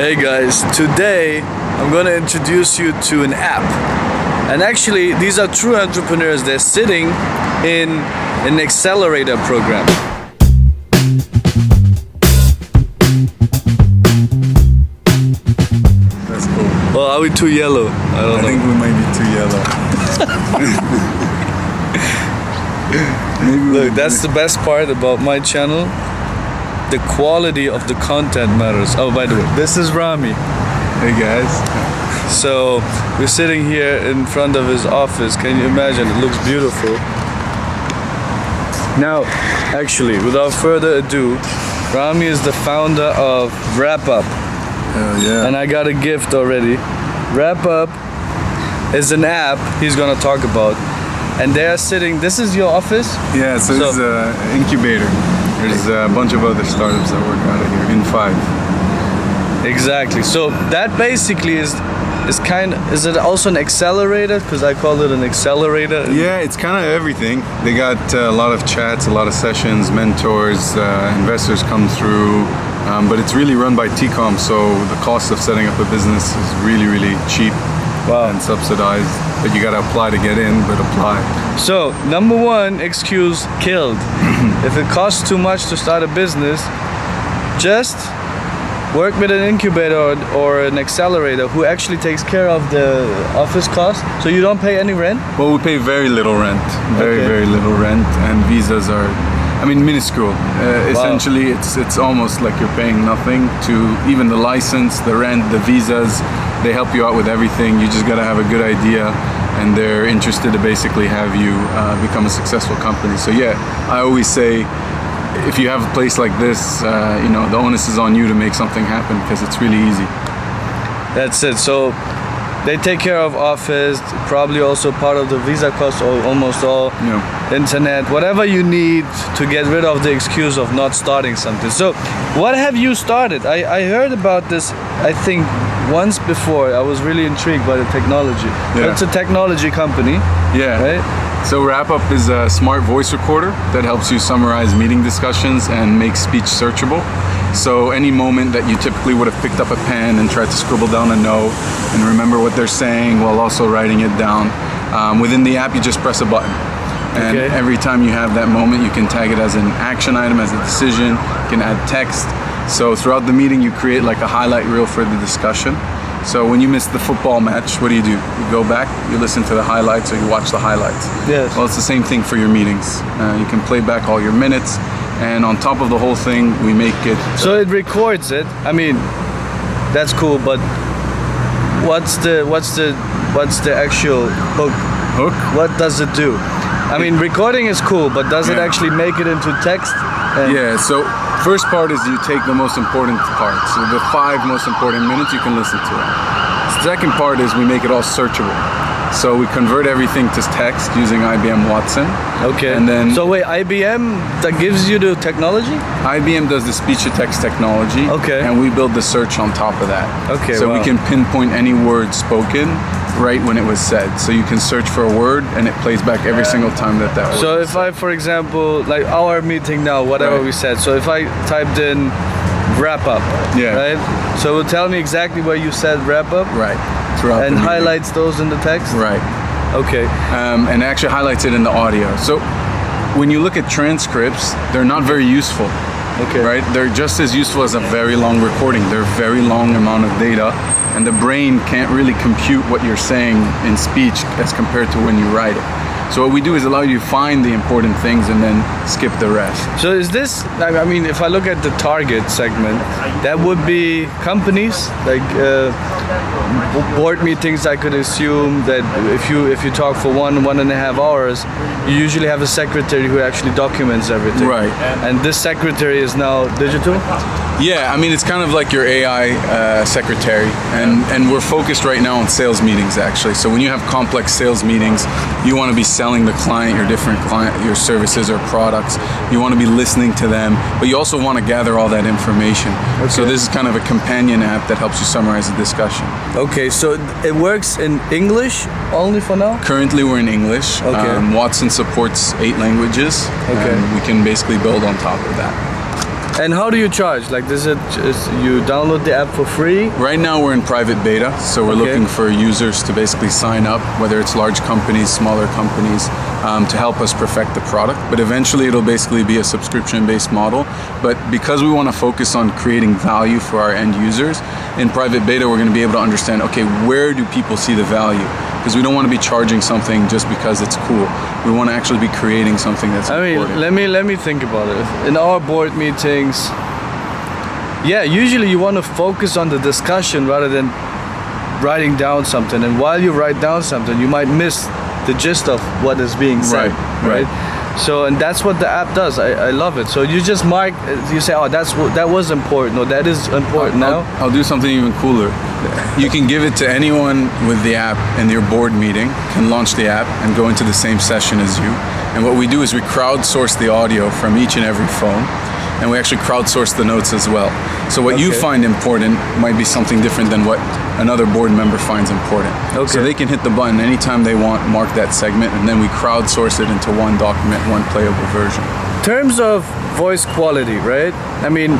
Hey guys, today I'm gonna introduce you to an app. And actually, these are true entrepreneurs. They're sitting in an accelerator program. That's cool. Well, are we too yellow? I think we might be too yellow. Look, that's the best part about my channel. The quality of the content matters. Oh, by the way, this is Rami. Hey guys. So we're sitting here in front of his office. Can you imagine? It looks beautiful. Now, actually, without further ado, Rami is the founder of wrappup. Hell yeah. And I got a gift already. wrappup is an app he's gonna talk about. And they are sitting, this is your office? Yeah, so this is an incubator. There's a bunch of other startups that work out of here in 5. Exactly. So that basically is it also an accelerator? Because I call it an accelerator. Yeah, it's kind of everything. They got a lot of chats, a lot of sessions, mentors, investors come through. But it's really run by TCOM, so the cost of setting up a business is really, really cheap. Wow. And subsidized. But you gotta apply to get in, but apply. So, number one excuse killed. If it costs too much to start a business, just work with an incubator or an accelerator who actually takes care of the office cost, so you don't pay any rent? Well, we pay very little rent. Very little rent, and visas are, minuscule. Essentially, it's almost like you're paying nothing to even the license, the rent, the visas. They help you out with everything. You just gotta have a good idea, and they're interested to basically have you become a successful company. So yeah, I always say, if you have a place like this, the onus is on you to make something happen because it's really easy. That's it. So they take care of office, probably also part of the visa cost, or almost all. Internet, whatever you need to get rid of the excuse of not starting something. So what have you started? I heard about this, I think, once before. I was really intrigued by the technology. Yeah. It's a technology company. Yeah. Right? So wrappup is a smart voice recorder that helps you summarize meeting discussions and make speech searchable. So any moment that you typically would have picked up a pen and tried to scribble down a note and remember what they're saying while also writing it down, within the app you just press a button. And every time you have that moment, you can tag it as an action item, as a decision. You can add text. So throughout the meeting, you create like a highlight reel for the discussion. So when you miss the football match, what do? You go back, you listen to the highlights, or you watch the highlights. Yes. Well, it's the same thing for your meetings. You can play back all your minutes, and on top of the whole thing, we make it. So it records it. That's cool, but what's the actual hook? Hook? What does it do? Recording is cool, but does it actually make it into text? Yeah, so first part is you take the most important parts. So the 5 most important minutes you can listen to it. Second part is we make it all searchable. So we convert everything to text using IBM Watson. Okay. And then so wait, IBM that gives you the technology? IBM does the speech to text technology. Okay. And we build the search on top of that. Okay. So we can pinpoint any word spoken right when it was said. So you can search for a word and it plays back every single time that word. So if I, for example, like our meeting now, whatever we said. So if I typed in wrappup, right? So it will tell me exactly where you said wrappup. Right. Throughout and the meeting. Highlights those in the text. Right. Okay. And actually highlights it in the audio. So when you look at transcripts, they're not very useful. Okay. Right? They're just as useful as a very long recording. They're a very long amount of data, and the brain can't really compute what you're saying in speech as compared to when you write it. So what we do is allow you to find the important things and then skip the rest. So is this, if I look at the target segment, that would be companies, like board meetings. I could assume that if you talk for 1.5 hours, you usually have a secretary who actually documents everything. Right. And this secretary is now digital? Yeah, it's kind of like your AI secretary, and we're focused right now on sales meetings actually. So when you have complex sales meetings, you want to be selling the client your services or products. You want to be listening to them, but you also want to gather all that information. Okay. So this is kind of a companion app that helps you summarize the discussion. Okay, so it works in English only for now? Currently we're in English. Okay. Watson supports 8 languages. Okay. And we can basically build on top of that. And how do you charge? Like, does it just, you download the app for free? Right now we're in private beta, so we're looking for users to basically sign up, whether it's large companies, smaller companies, to help us perfect the product. But eventually it'll basically be a subscription-based model. But because we want to focus on creating value for our end users, in private beta we're going to be able to understand, okay, where do people see the value? Because we don't want to be charging something just because it's cool. We want to actually be creating something that's important. I mean, let me think about it. In our board meetings, yeah, usually you want to focus on the discussion rather than writing down something. And while you write down something, you might miss the gist of what is being said, right? So, and that's what the app does. I love it. So you just mark, you say, oh, that was important, or that is important now. I'll do something even cooler. You can give it to anyone with the app in your board meeting, can launch the app and go into the same session as you. And what we do is we crowdsource the audio from each and every phone, and we actually crowdsource the notes as well. So what you find important might be something different than what another board member finds important. So they can hit the button anytime they want, mark that segment, and then we crowdsource it into one document, one playable version. In terms of voice quality, right? I mean,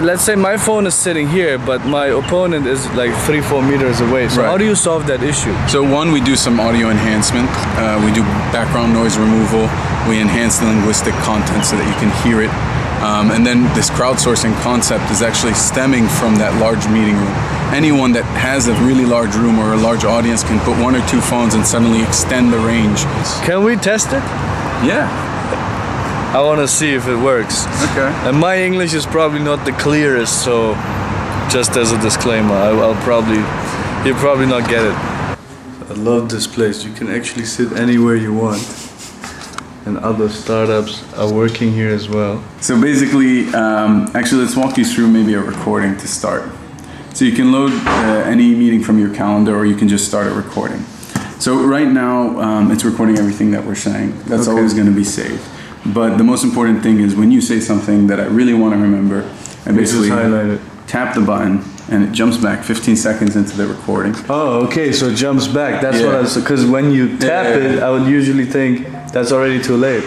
let's say my phone is sitting here, but my opponent is like 3-4 meters away. So how do you solve that issue? So one, we do some audio enhancement. We do background noise removal. We enhance the linguistic content so that you can hear it. And then this crowdsourcing concept is actually stemming from that large meeting room. Anyone that has a really large room or a large audience can put 1 or 2 phones and suddenly extend the range. Can we test it? Yeah. I want to see if it works. Okay. And my English is probably not the clearest, so just as a disclaimer, you'll probably not get it. I love this place. You can actually sit anywhere you want. And other startups are working here as well. So basically, actually let's walk you through maybe a recording to start. So you can load any meeting from your calendar, or you can just start a recording. So right now, it's recording everything that we're saying. That's always going to be saved. But the most important thing is when you say something that I really want to remember, I basically tap the button and it jumps back 15 seconds into the recording. Oh, okay, so it jumps back. That's what I was, because when you tap it, I would usually think that's already too late.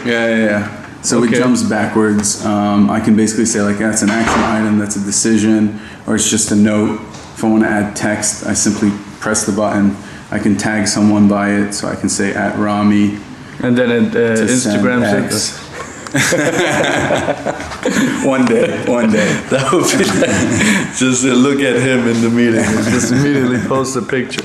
So it jumps backwards. I can basically say like, that's an action item, that's a decision, or it's just a note. If I want to add text, I simply press the button. I can tag someone by it, so I can say @Rami. And then it Instagram X. One day. That would be like, just look at him in the meeting and just immediately post a picture.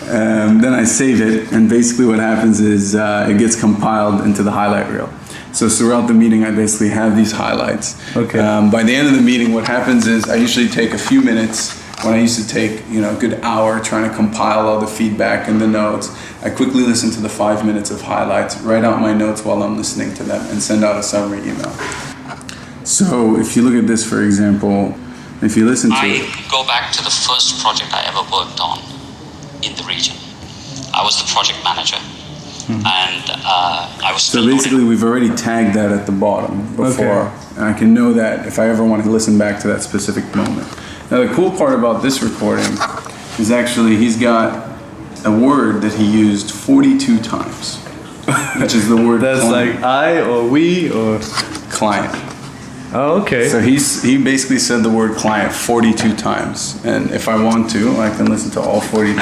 Then I save it, and basically what happens is it gets compiled into the highlight reel. So throughout the meeting, I basically have these highlights. By the end of the meeting, what happens is I usually take a few minutes. When I used to take a good hour trying to compile all the feedback and the notes, I quickly listen to the 5 minutes of highlights, write out my notes while I'm listening to them, and send out a summary email. So if you look at this, for example, if you listen to it. I go back to the first project I ever worked on in the region. I was the project manager. And I was still basically we've already tagged that at the bottom before, and I can know that if I ever want to listen back to that specific moment. Now the cool part about this recording is actually he's got a word that he used 42 times, which is the word that's client. Like I or we or client. Oh, okay. So he basically said the word client 42 times, and if I want to, I can listen to all 42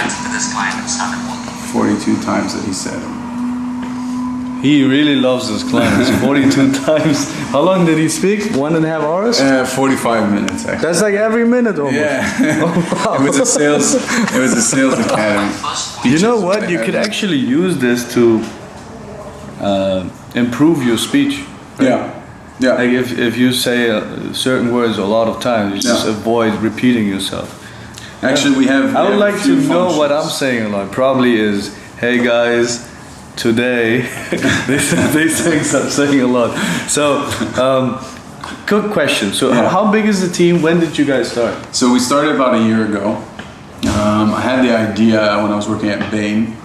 times that he said it. He really loves his clients. 42 times. How long did he speak? 1.5 hours? 45 minutes. Actually. That's like every minute almost. Yeah. Oh, wow. It was a sales academy. You know what? You could actually use this to improve your speech. Right? Yeah. Like if you say certain words a lot of times, you just avoid repeating yourself. Actually, we have. I would like to know what I'm saying a lot. Probably is, hey guys. Today, these things I'm saying a lot. So, quick question. So, how big is the team? When did you guys start? So we started about a year ago. I had the idea when I was working at Bain,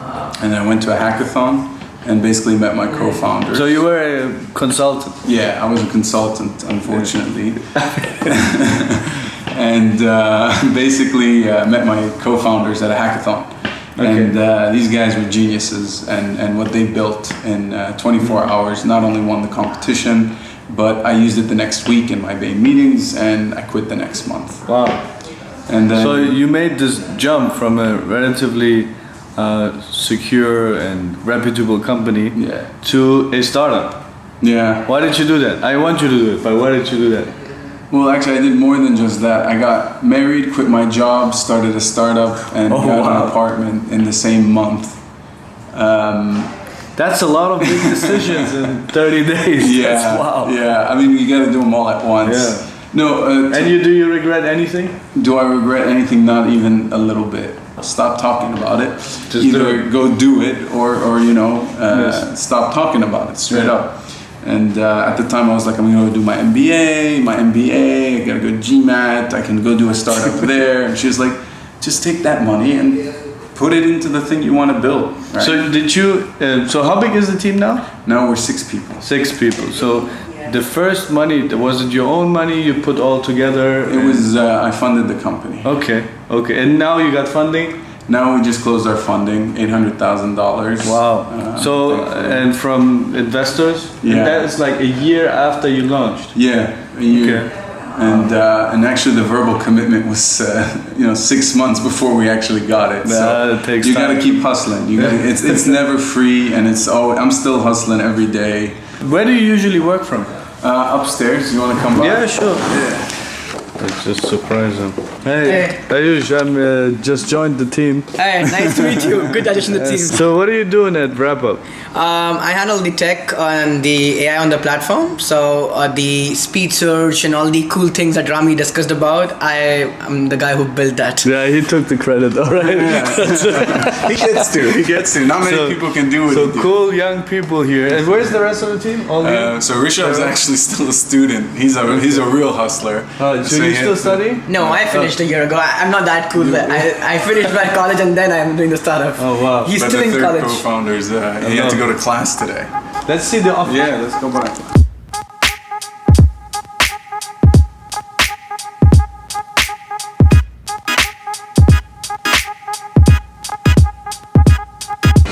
and I went to a hackathon and basically met my co-founder. So you were a consultant? Yeah, I was a consultant, unfortunately. And basically met my co-founders at a hackathon. And these guys were geniuses, and what they built in 24 hours not only won the competition, but I used it the next week in my main meetings, and I quit the next month. Wow. And then, So you made this jump from a relatively secure and reputable company Yeah. to a startup. yeah. Why did you do that? I want you to do it, but why did you do that? Well, actually, I did more than just that. I got married, quit my job, started a startup, and Oh, got wow. an apartment in the same month. That's a lot of big decisions in 30 days. Yeah, That's wow. yeah. I mean, you got to do them all at once. Yeah. No. And do you regret anything? Do I regret anything? Not even a little bit. Stop talking about it. Just Either do it. go do it, or you know, Yes. stop talking about it straight Yeah. up. And at the time, I was like, I'm gonna go do my MBA. I gotta go GMAT. I can go do a startup there. And she was like, just take that money and put it into the thing you want to build. Right? So did you? So how big is the team now? Now we're 6 people. 6 people. So the first money, was it your own money you put all together? It was I funded the company. Okay. And now you got funding? Now we just closed our funding, $800,000. Wow. So thankfully. and from investors? Yeah. And that is like a year after you launched. Yeah, a year. Okay. And actually the verbal commitment was 6 months before we actually got it. It takes you time. gotta keep hustling. It's never free, and I'm still hustling every day. Where do you usually work from? Upstairs, you wanna come by? Yeah, sure. Yeah. Let's just surprise him. Hey, Hey. Ayush, I'm just joined the team. Hey, nice to meet you. Good addition to the team. So what are you doing at wrappup? I handle the tech and the AI on the platform. So the speed search and all the cool things that Rami discussed about, I'm the guy who built that. Yeah, he took the credit. All right. He gets to. Not many people can do it. So cool young people here. And where's the rest of the team? All here? So Rishabh's actually still a student. He's a real hustler. So you still studying? No, I finished a year ago. I'm not that cool. I finished my college and then I'm doing the startup. Oh wow. He's But still the in third college. co-founders, he had to go to class today. Let's see the office. Yeah, let's go back.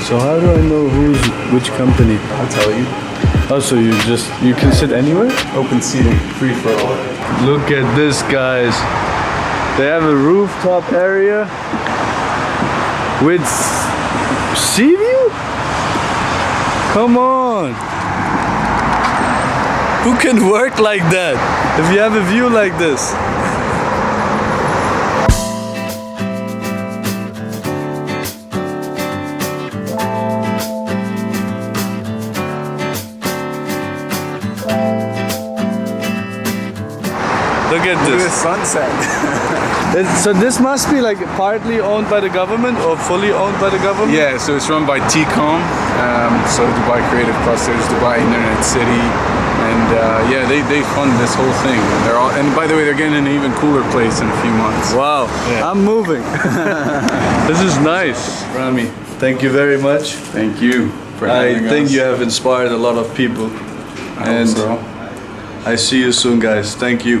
So how do I know which company? I'll tell you. Oh, so you can sit anywhere? Open seating, free for all. Look at this, guys. They have a rooftop area with sea view? Come on. Who can work like that if you have a view like this? Look at Look at the this. sunset. So this must be like partly owned by the government or fully owned by the government? Yeah, so it's run by TCOM, so Dubai Creative Clusters, Dubai Internet City, and they fund this whole thing. And by the way, they're getting an even cooler place in a few months. Wow, Yeah. I'm moving. This is nice, Rami. Thank you very much. Thank you for I having think us. you have inspired a lot of people. I hope so. I see you soon, guys. Thank you.